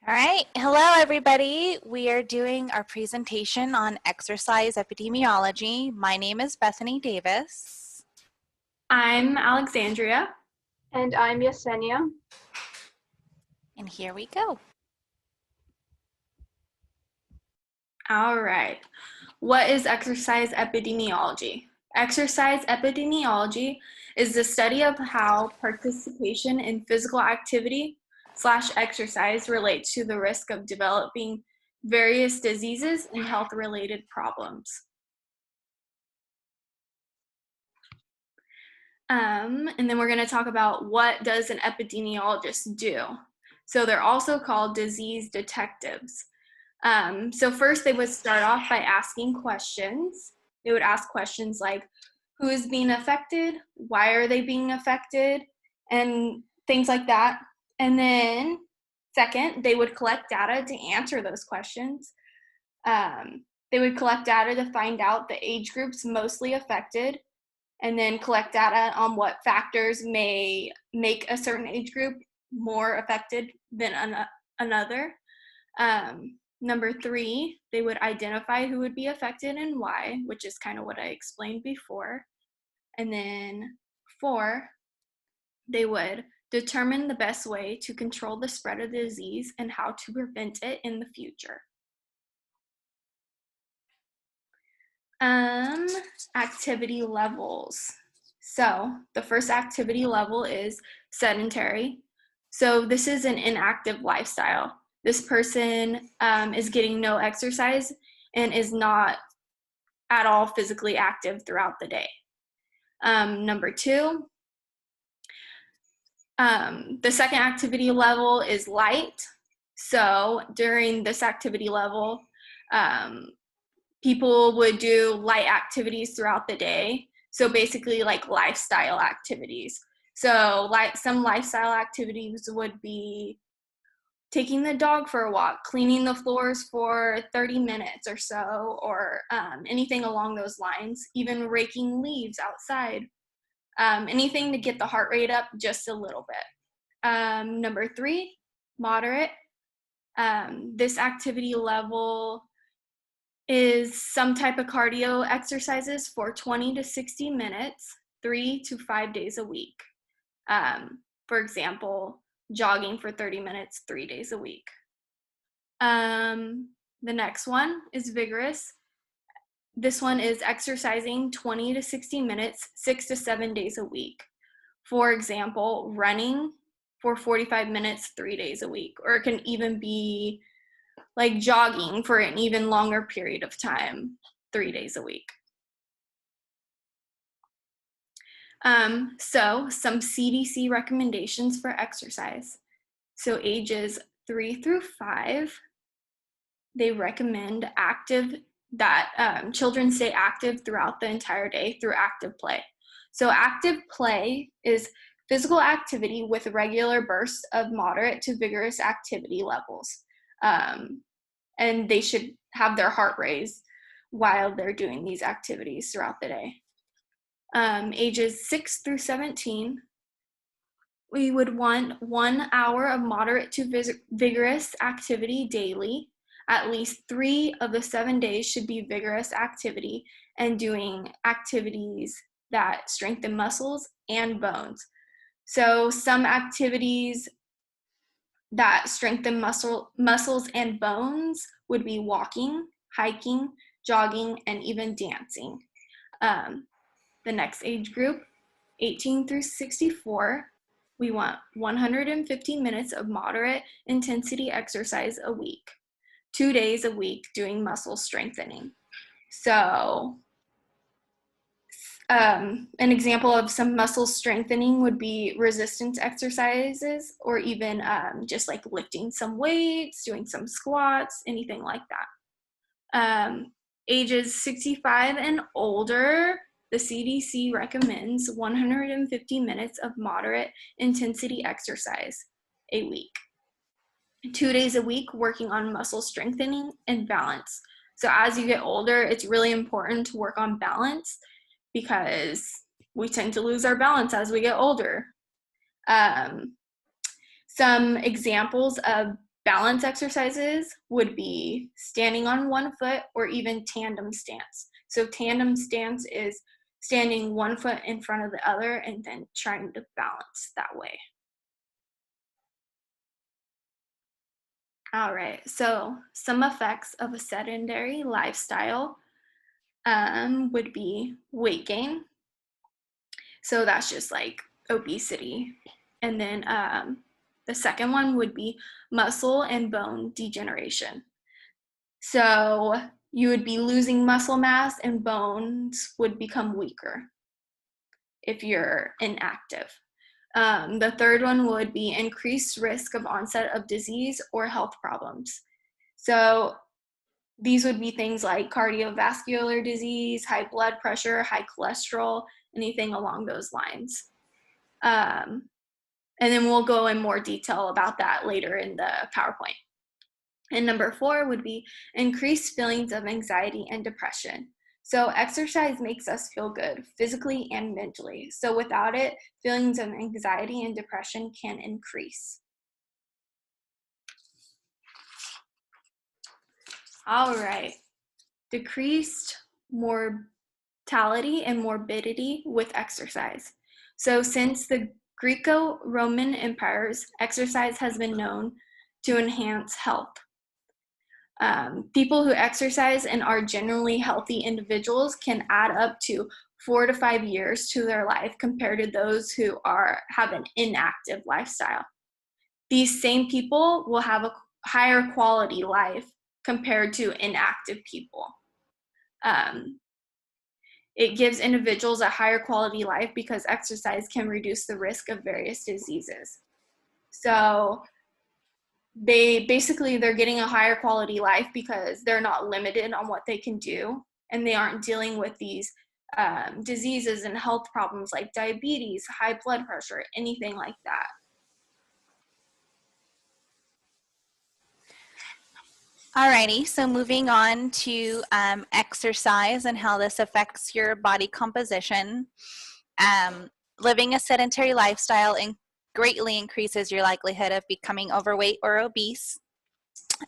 All right. Hello, everybody. We are doing our presentation on exercise epidemiology. My name is Bethany Davis. I'm Alexandria. And I'm Yesenia. And here we go. All right. What is exercise epidemiology? Exercise epidemiology is the study of how participation in physical activity / exercise relates to the risk of developing various diseases and health-related problems. And then we're going to talk about what does an epidemiologist do. So they're also called disease detectives. So first they would start off by asking questions. They would ask questions like, who is being affected? Why are they being affected? And things like that. And then second, they would collect data to answer those questions. They would collect data to find out the age groups mostly affected, and then collect data on what factors may make a certain age group more affected than another. Number 3, they would identify who would be affected and why, which is kind of what I explained before. And then 4, they would determine the best way to control the spread of the disease and how to prevent it in the future. Activity levels. So the first activity level is sedentary. So this is an inactive lifestyle. This person is getting no exercise and is not at all physically active throughout the day. Number 2, the second activity level is light. So during this activity level, people would do light activities throughout the day. So basically like lifestyle activities. So like some lifestyle activities would be taking the dog for a walk, cleaning the floors for 30 minutes or so, or anything along those lines, even raking leaves outside. Anything to get the heart rate up just a little bit. Number 3, moderate. This activity level is some type of cardio exercises for 20 to 60 minutes, 3 to 5 days a week. For example, jogging for 30 minutes, 3 days a week. The next one is vigorous. This one is exercising 20 to 60 minutes, 6 to 7 days a week. For example, running for 45 minutes, 3 days a week, or it can even be like jogging for an even longer period of time, 3 days a week. So some CDC recommendations for exercise. So ages 3 through 5, they recommend that children stay active throughout the entire day through active play. So active play is physical activity with regular bursts of moderate to vigorous activity levels. And they should have their heart raised while they're doing these activities throughout the day. Ages 6 through 17, we would want 1 hour of moderate to vigorous activity daily. At least 3 of the 7 days should be vigorous activity and doing activities that strengthen muscles and bones. So some activities that strengthen muscles and bones would be walking, hiking, jogging, and even dancing. The next age group, 18 through 64, we want 150 minutes of moderate intensity exercise a week, 2 days a week doing muscle strengthening. So an example of some muscle strengthening would be resistance exercises, or even just like lifting some weights, doing some squats, anything like that. Ages 65 and older, the CDC recommends 150 minutes of moderate intensity exercise a week. 2 days a week working on muscle strengthening and balance. So as you get older, it's really important to work on balance because we tend to lose our balance as we get older. Some examples of balance exercises would be standing on one foot or even tandem stance. So tandem stance is standing one foot in front of the other and then trying to balance that way. All right, so some effects of a sedentary lifestyle would be weight gain. So that's just like obesity. And then the second one would be muscle and bone degeneration. So you would be losing muscle mass and bones would become weaker if you're inactive. The third one would be increased risk of onset of disease or health problems. So these would be things like cardiovascular disease, high blood pressure, high cholesterol, anything along those lines. And then we'll go in more detail about that later in the PowerPoint. And number 4 would be increased feelings of anxiety and depression. So exercise makes us feel good physically and mentally. So without it, feelings of anxiety and depression can increase. All right, decreased mortality and morbidity with exercise. So since the Greco-Roman empires, exercise has been known to enhance health. People who exercise and are generally healthy individuals can add up to 4 to 5 years to their life compared to those who have an inactive lifestyle. These same people will have a higher quality life compared to inactive people. It gives individuals a higher quality life because exercise can reduce the risk of various diseases. So they're getting a higher quality life because they're not limited on what they can do, and they aren't dealing with these diseases and health problems like diabetes, high blood pressure, anything like that. Alrighty, so moving on to exercise and how this affects your body composition. Living a sedentary lifestyle greatly increases your likelihood of becoming overweight or obese.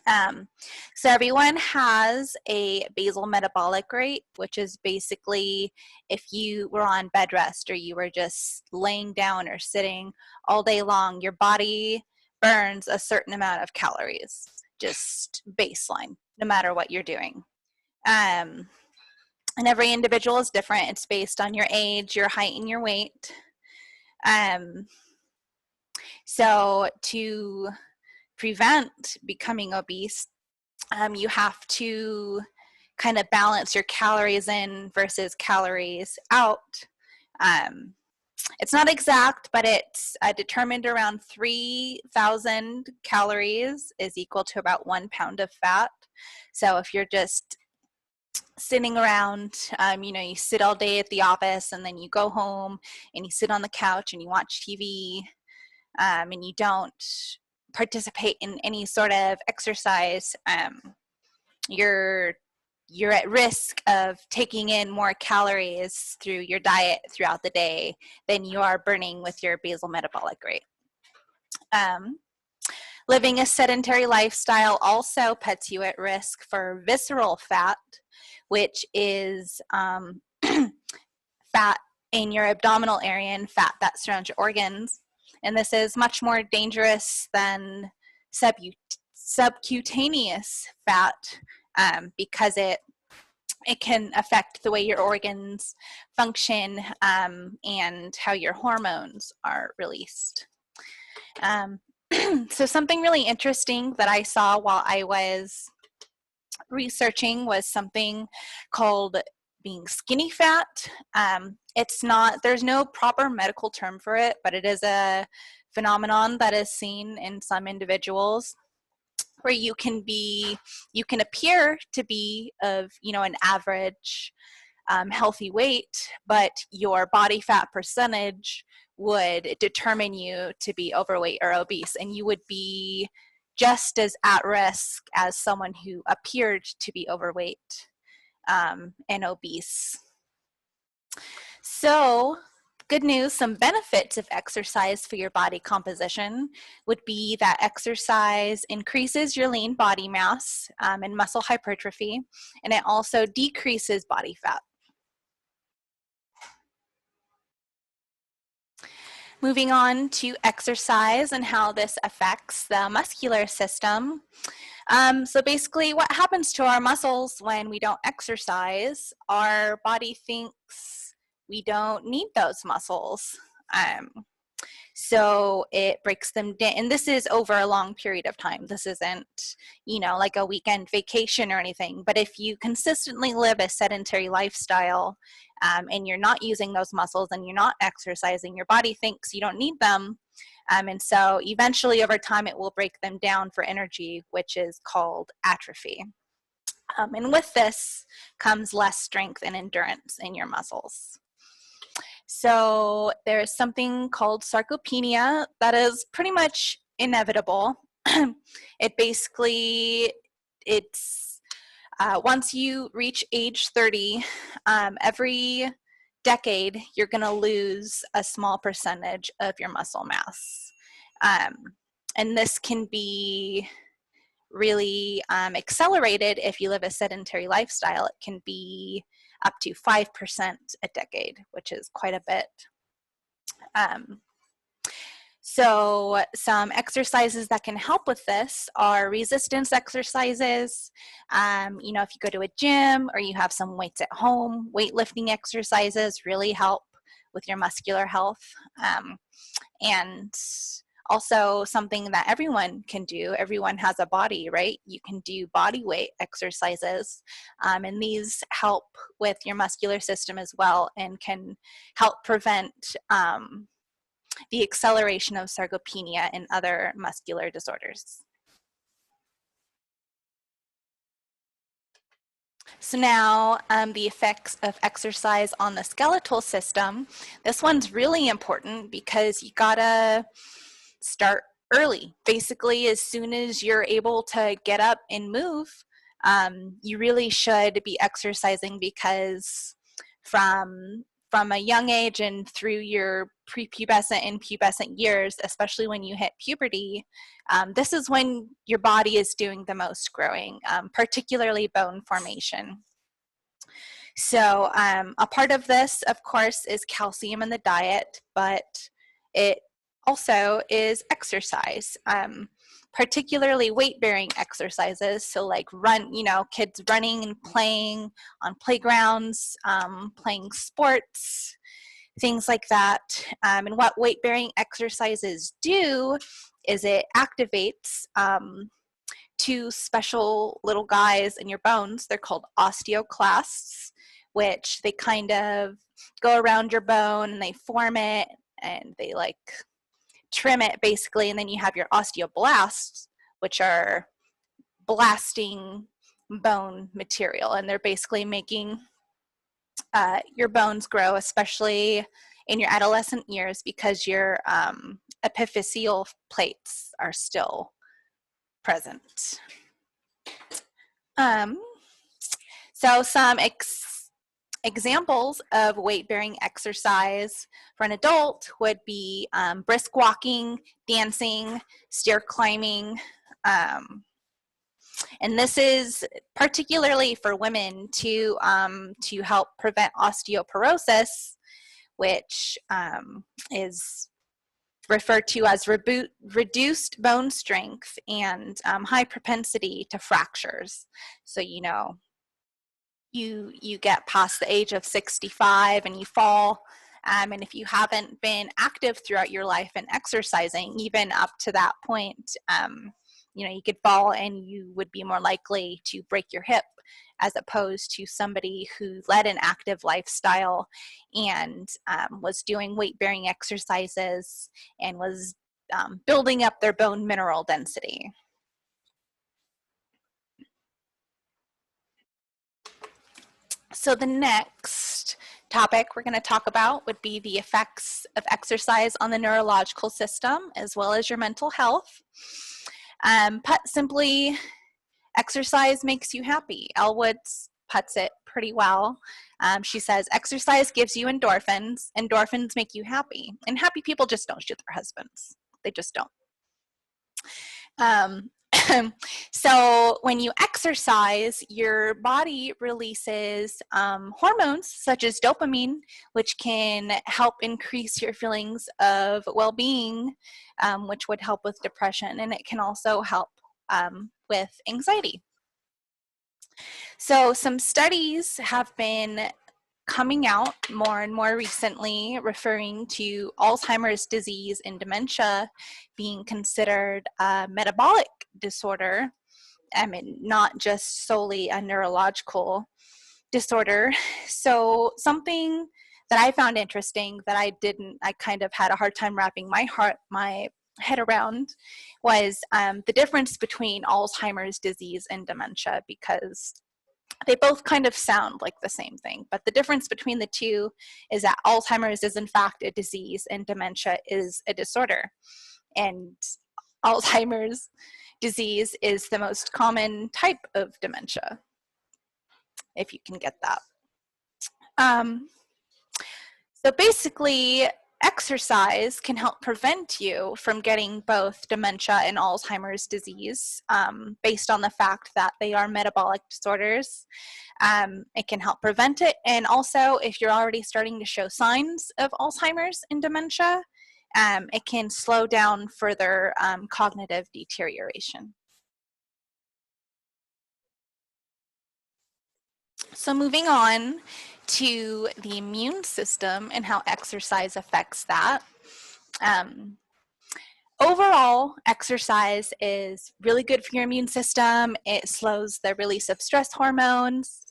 So everyone has a basal metabolic rate, which is basically if you were on bed rest or you were just laying down or sitting all day long, your body burns a certain amount of calories, just baseline, no matter what you're doing. And every individual is different. It's based on your age, your height, and your weight. So to prevent becoming obese, you have to kind of balance your calories in versus calories out. It's not exact, but it's determined around 3,000 calories is equal to about 1 pound of fat. So if you're just sitting around, you sit all day at the office and then you go home and you sit on the couch and you watch TV and you don't participate in any sort of exercise, you're at risk of taking in more calories through your diet throughout the day than you are burning with your basal metabolic rate. Living a sedentary lifestyle also puts you at risk for visceral fat, which is fat in your abdominal area and fat that surrounds your organs. And this is much more dangerous than subcutaneous fat because it can affect the way your organs function and how your hormones are released. So something really interesting that I saw while I was researching was something called being skinny fat. There's no proper medical term for it, but it is a phenomenon that is seen in some individuals where you can appear to be of, an average healthy weight, but your body fat percentage would determine you to be overweight or obese, and you would be just as at risk as someone who appeared to be overweight and obese. So Good news, some benefits of exercise for your body composition would be that exercise increases your lean body mass and muscle hypertrophy, and it also decreases body fat. Moving on to exercise and how this affects the muscular system. So basically what happens to our muscles when we don't exercise, our body thinks we don't need those muscles. So it breaks them down, and this is over a long period of time. This isn't, like a weekend vacation or anything, but if you consistently live a sedentary lifestyle and you're not using those muscles and you're not exercising, your body thinks you don't need them. And so eventually over time it will break them down for energy, which is called atrophy. And with this comes less strength and endurance in your muscles. So there's something called sarcopenia that is pretty much inevitable. It's once you reach age 30, every decade you're going to lose a small percentage of your muscle mass. And this can be really accelerated if you live a sedentary lifestyle. It can be up to 5% a decade, which is quite a bit. So some exercises that can help with this are resistance exercises. If you go to a gym or you have some weights at home, weightlifting exercises really help with your muscular health. And also something that everyone can do. Everyone has a body, right? You can do body weight exercises, and these help with your muscular system as well and can help prevent the acceleration of sarcopenia and other muscular disorders. So now the effects of exercise on the skeletal system. This one's really important because you gotta start early. Basically, as soon as you're able to get up and move, you really should be exercising, because from a young age and through your prepubescent and pubescent years, especially when you hit puberty, this is when your body is doing the most growing, particularly bone formation. So a part of this, of course, is calcium in the diet, but it also is exercise, particularly weight-bearing exercises. So like kids running and playing on playgrounds, playing sports, things like that. And what weight-bearing exercises do is it activates two special little guys in your bones. They're called osteoclasts, which they kind of go around your bone and they form it and they like trim it basically. And then you have your osteoblasts, which are blasting bone material, and they're basically making your bones grow, especially in your adolescent years, because your epiphyseal plates are still present. So some examples of weight-bearing exercise for an adult would be brisk walking, dancing, stair climbing, and this is particularly for women to help prevent osteoporosis, which is referred to as reduced bone strength and high propensity to fractures. So you get past the age of 65 and you fall, and if you haven't been active throughout your life and exercising even up to that point, you could fall and you would be more likely to break your hip, as opposed to somebody who led an active lifestyle and was doing weight-bearing exercises and was building up their bone mineral density. So the next topic we're going to talk about would be the effects of exercise on the neurological system as well as your mental health. Put simply, exercise makes you happy. Elwood's puts it pretty well. She says, exercise gives you endorphins. Endorphins make you happy. And happy people just don't shoot their husbands. They just don't. So when you exercise, your body releases hormones such as dopamine, which can help increase your feelings of well-being, which would help with depression, and it can also help with anxiety. So some studies have been coming out more and more recently referring to Alzheimer's disease and dementia being considered a metabolic disorder. I mean, not just solely a neurological disorder. So something that I found interesting that I kind of had a hard time wrapping my head around was the difference between Alzheimer's disease and dementia, because they both kind of sound like the same thing, but the difference between the two is that Alzheimer's is in fact a disease and dementia is a disorder. And Alzheimer's disease is the most common type of dementia, if you can get that. So basically, exercise can help prevent you from getting both dementia and Alzheimer's disease based on the fact that they are metabolic disorders. It can help prevent it, and also if you're already starting to show signs of Alzheimer's and dementia, it can slow down further cognitive deterioration. So moving on to the immune system and how exercise affects that. Overall, exercise is really good for your immune system. It slows the release of stress hormones.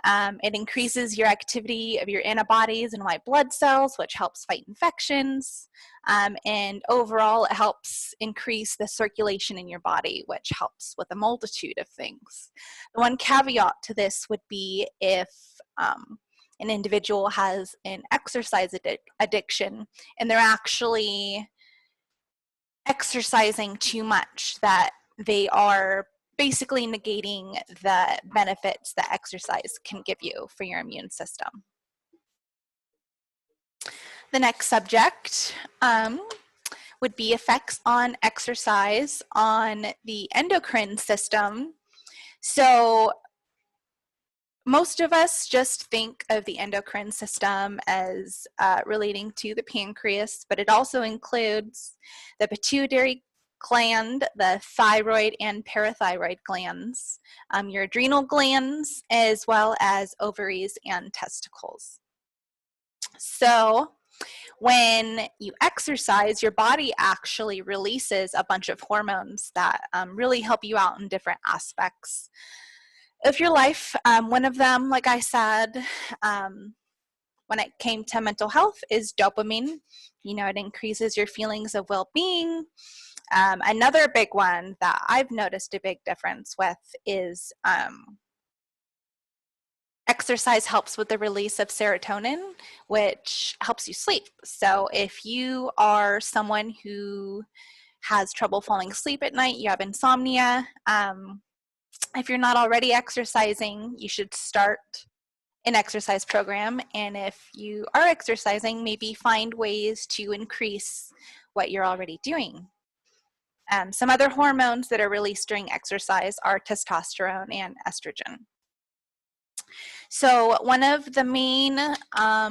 It increases your activity of your antibodies and white blood cells, which helps fight infections. And overall, it helps increase the circulation in your body, which helps with a multitude of things. The one caveat to this would be if an individual has an exercise addiction and they're actually exercising too much, that they are basically negating the benefits that exercise can give you for your immune system. The next subject would be effects on exercise on the endocrine system. So most of us just think of the endocrine system as relating to the pancreas, but it also includes the pituitary gland, the thyroid and parathyroid glands, your adrenal glands, as well as ovaries and testicles. So when you exercise, your body actually releases a bunch of hormones that really help you out in different aspects of your life. One of them, like I said, when it came to mental health, is dopamine. You know, it increases your feelings of well-being. Another big one that I've noticed a big difference with is exercise helps with the release of serotonin, which helps you sleep. So if you are someone who has trouble falling asleep at night, you have insomnia, if you're not already exercising, you should start an exercise program. And if you are exercising, maybe find ways to increase what you're already doing. Some other hormones that are released during exercise are testosterone and estrogen. So one of the main, or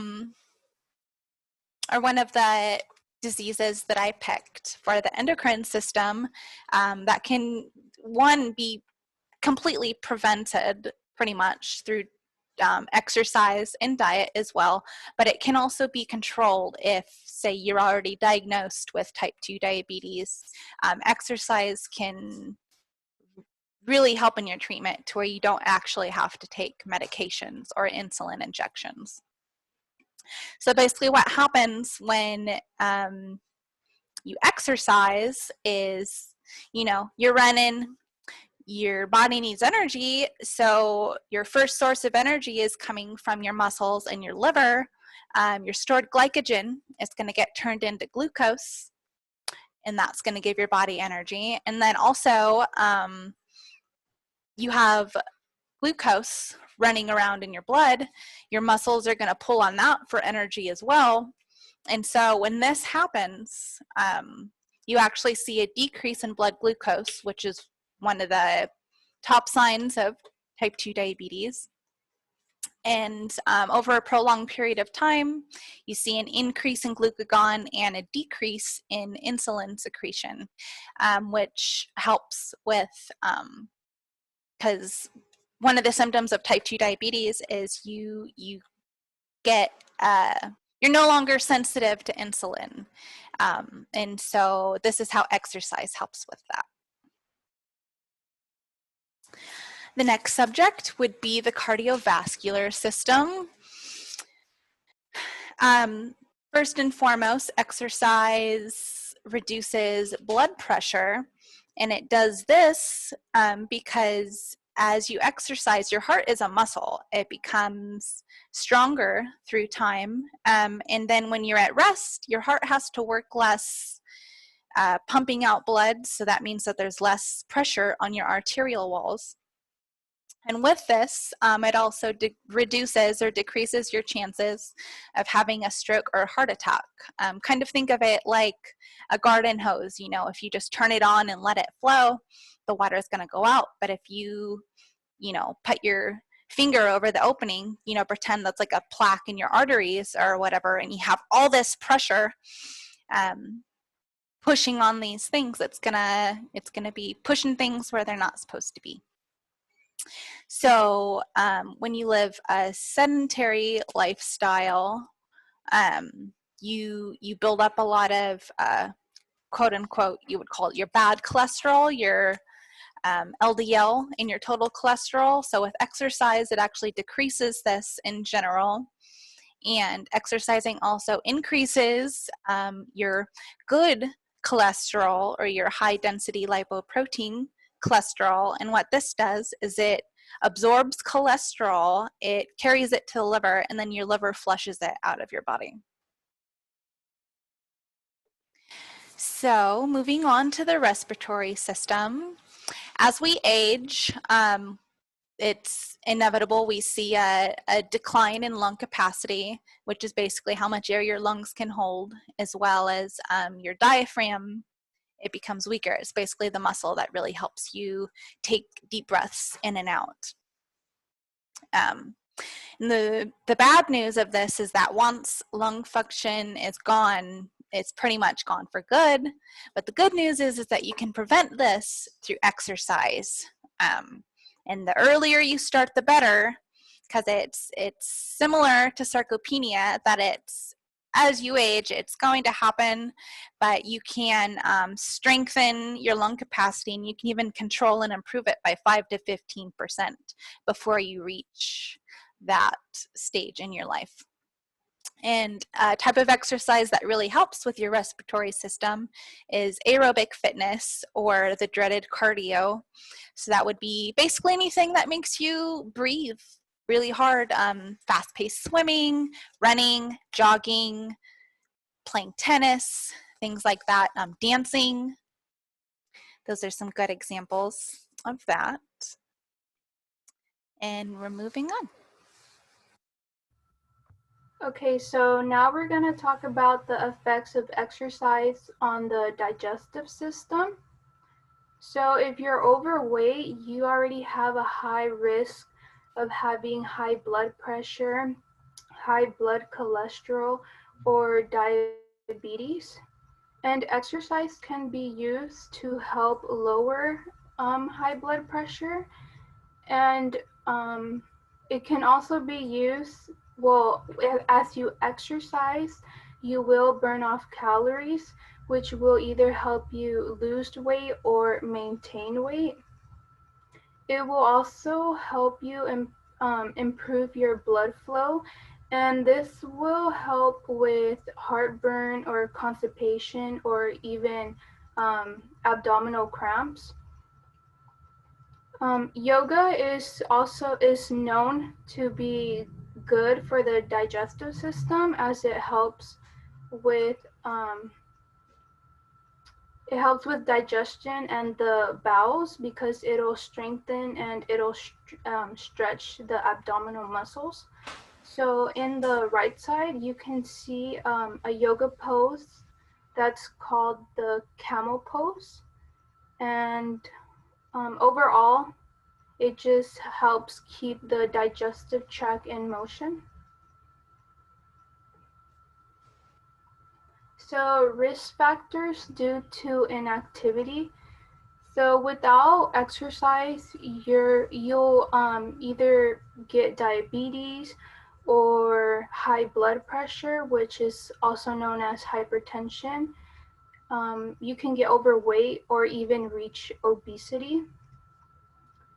one of the diseases that I picked for the endocrine system that can, one, be completely prevented pretty much through exercise and diet as well, but it can also be controlled if, say, you're already diagnosed with type 2 diabetes. Exercise can really help in your treatment to where you don't actually have to take medications or insulin injections. So basically what happens when you exercise is, you know, you're running, your body needs energy, so your first source of energy is coming from your muscles and your liver. Your stored glycogen is going to get turned into glucose, and that's going to give your body energy. And then also you have glucose running around in your blood, your muscles are going to pull on that for energy as well. And so when this happens, you actually see a decrease in blood glucose, which is one of the top signs of type 2 diabetes. And over a prolonged period of time, you see an increase in glucagon and a decrease in insulin secretion, which helps with, because one of the symptoms of type 2 diabetes is you get, you're no longer sensitive to insulin. And so this is how exercise helps with that. The next subject would be the cardiovascular system. First and foremost, exercise reduces blood pressure, and it does this because as you exercise, your heart is a muscle. It becomes stronger through time, and then when you're at rest, your heart has to work less pumping out blood, so that means that there's less pressure on your arterial walls. And with this, it also reduces or decreases your chances of having a stroke or a heart attack. Kind of think of it like a garden hose. You know, if you just turn it on and let it flow, the water is going to go out. But if you put your finger over the opening, pretend that's like a plaque in your arteries or whatever, and you have all this pressure pushing on these things, it's gonna be pushing things where they're not supposed to be. So when you live a sedentary lifestyle, you build up a lot of quote unquote, you would call it your bad cholesterol, your LDL in your total cholesterol. So with exercise, it actually decreases this in general. And exercising also increases your good cholesterol or your high density lipoprotein cholesterol. And what this does is it absorbs cholesterol, it carries it to the liver, and then your liver flushes it out of your body. So moving on to the respiratory system. As we age, it's inevitable we see a decline in lung capacity, which is basically how much air your lungs can hold, as well as your diaphragm. It becomes weaker. It's basically the muscle that really helps you take deep breaths in and out. The bad news of this is that once lung function is gone, it's pretty much gone for good. But the good news is that you can prevent this through exercise. And the earlier you start, the better, because it's similar to sarcopenia, that it's as you age, it's going to happen, but you can strengthen your lung capacity, and you can even control and improve it by 5 to 15% before you reach that stage in your life. And a type of exercise that really helps with your respiratory system is aerobic fitness, or the dreaded cardio. So that would be basically anything that makes you breathe really hard, fast-paced swimming, running, jogging, playing tennis, things like that, dancing. Those are some good examples of that. And we're moving on. Okay, so now we're going to talk about the effects of exercise on the digestive system. So if you're overweight, you already have a high risk of having high blood pressure, high blood cholesterol, or diabetes. And exercise can be used to help lower high blood pressure. And it can also be used, well, as you exercise, you will burn off calories, which will either help you lose weight or maintain weight. It will also help you improve your blood flow, and this will help with heartburn or constipation or even abdominal cramps. Yoga is known to be good for the digestive system, as it helps with It helps with digestion and the bowels because it'll strengthen and it'll stretch the abdominal muscles. So in the right side, you can see a yoga pose that's called the camel pose. And overall, it just helps keep the digestive tract in motion. So risk factors due to inactivity. So without exercise, you'll either get diabetes or high blood pressure, which is also known as hypertension. You can get overweight or even reach obesity.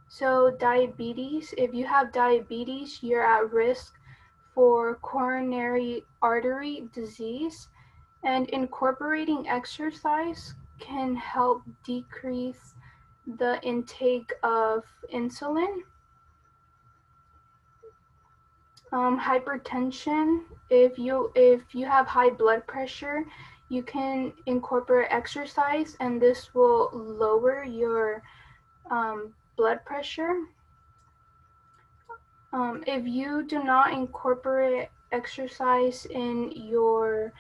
So diabetes, if you have diabetes, you're at risk for coronary artery disease, and incorporating exercise can help decrease the intake of insulin. Hypertension, if you have high blood pressure, you can incorporate exercise and this will lower your blood pressure. If you do not incorporate exercise in your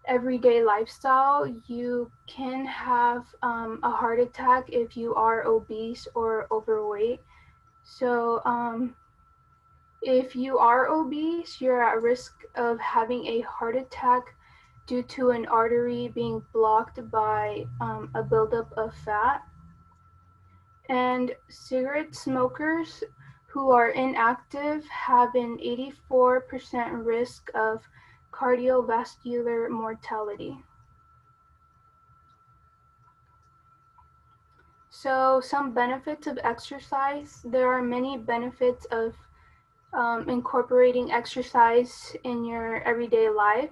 everyday lifestyle, you can have a heart attack if you are obese or overweight. So if you are obese, you're at risk of having a heart attack due to an artery being blocked by a buildup of fat. And cigarette smokers who are inactive have an 84% risk of cardiovascular mortality. So some benefits of exercise. There are many benefits of incorporating exercise in your everyday life.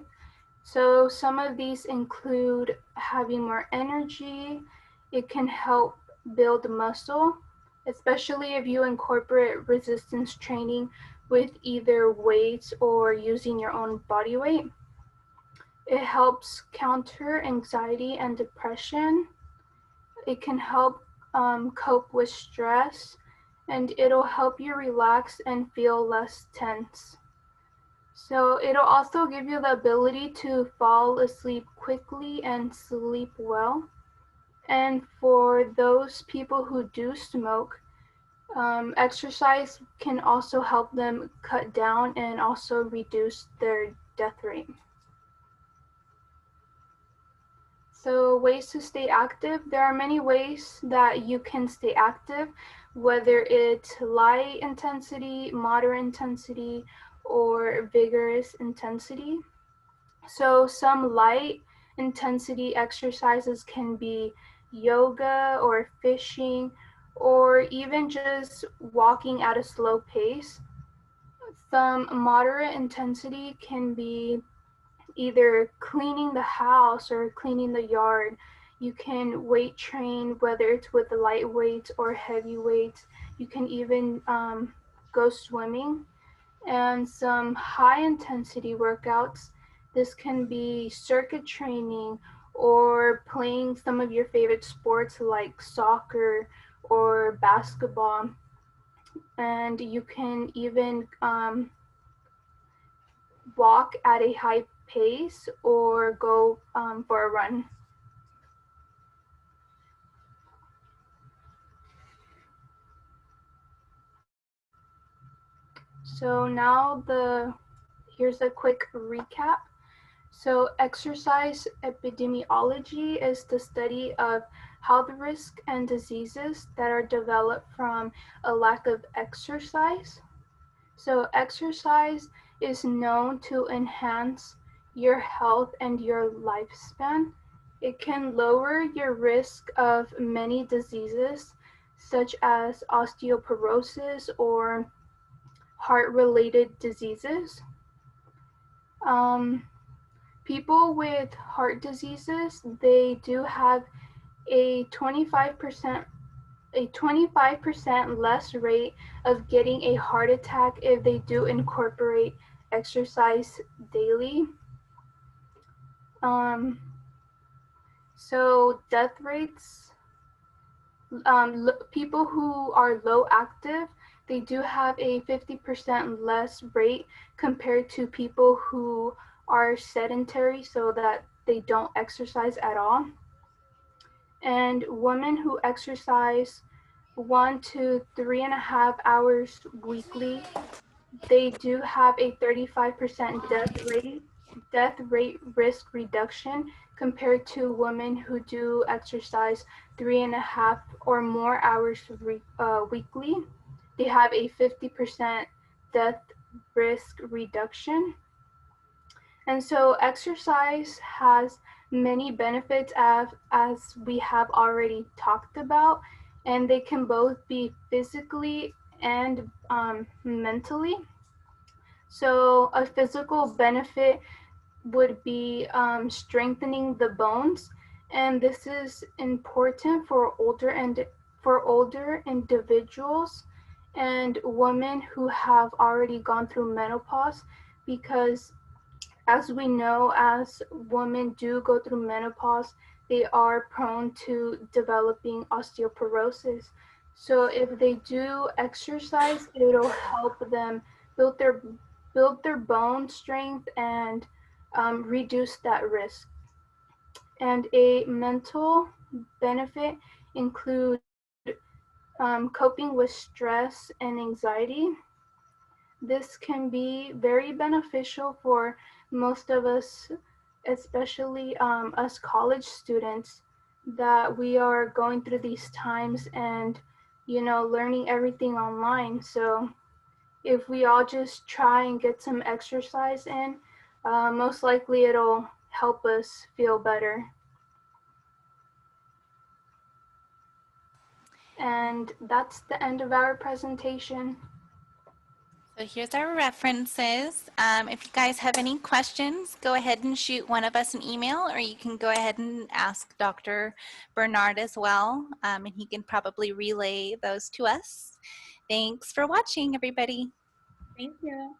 So some of these include having more energy. It can help build muscle, especially if you incorporate resistance training with either weights or using your own body weight. It helps counter anxiety and depression. It can help cope with stress, and it'll help you relax and feel less tense. So it'll also give you the ability to fall asleep quickly and sleep well. And for those people who do smoke, exercise can also help them cut down and also reduce their death rate. So ways to stay active. There are many ways that you can stay active, whether it's light intensity, moderate intensity, or vigorous intensity. So some light intensity exercises can be yoga or fishing, or even just walking at a slow pace. Some moderate intensity can be either cleaning the house or cleaning the yard. You can weight train, whether it's with the light weights or heavy weights. You can even go swimming. And some high intensity workouts. This can be circuit training or playing some of your favorite sports like soccer or basketball. And you can even walk at a high pace or go for a run. So now here's a quick recap. So exercise epidemiology is the study of how the risk and diseases that are developed from a lack of exercise. So exercise is known to enhance your health and your lifespan. It can lower your risk of many diseases such as osteoporosis or heart-related diseases. People with heart diseases, they do have a 25% less rate of getting a heart attack if they do incorporate exercise daily. So death rates, people who are low active, they do have a 50% less rate compared to people who are sedentary, so that they don't exercise at all. And women who exercise 1 to 3.5 hours weekly, they do have a 35% death rate risk reduction compared to women who do exercise 3.5 or more hours weekly. They have a 50% death risk reduction. And so exercise has many benefits, as we have already talked about, and they can both be physically and mentally. So a physical benefit would be strengthening the bones, and this is important for older individuals and women who have already gone through menopause, because as we know, as women do go through menopause, they are prone to developing osteoporosis. So if they do exercise, it'll help them build their build their bone strength and reduce that risk. And a mental benefit include coping with stress and anxiety. This can be very beneficial for most of us, especially us college students, that we are going through these times and, learning everything online. So if we all just try and get some exercise in, most likely it'll help us feel better. And that's the end of our presentation. So here's our references. If you guys have any questions, go ahead and shoot one of us an email, or you can go ahead and ask Dr. Bernard as well, and he can probably relay those to us. Thanks for watching, everybody. Thank you.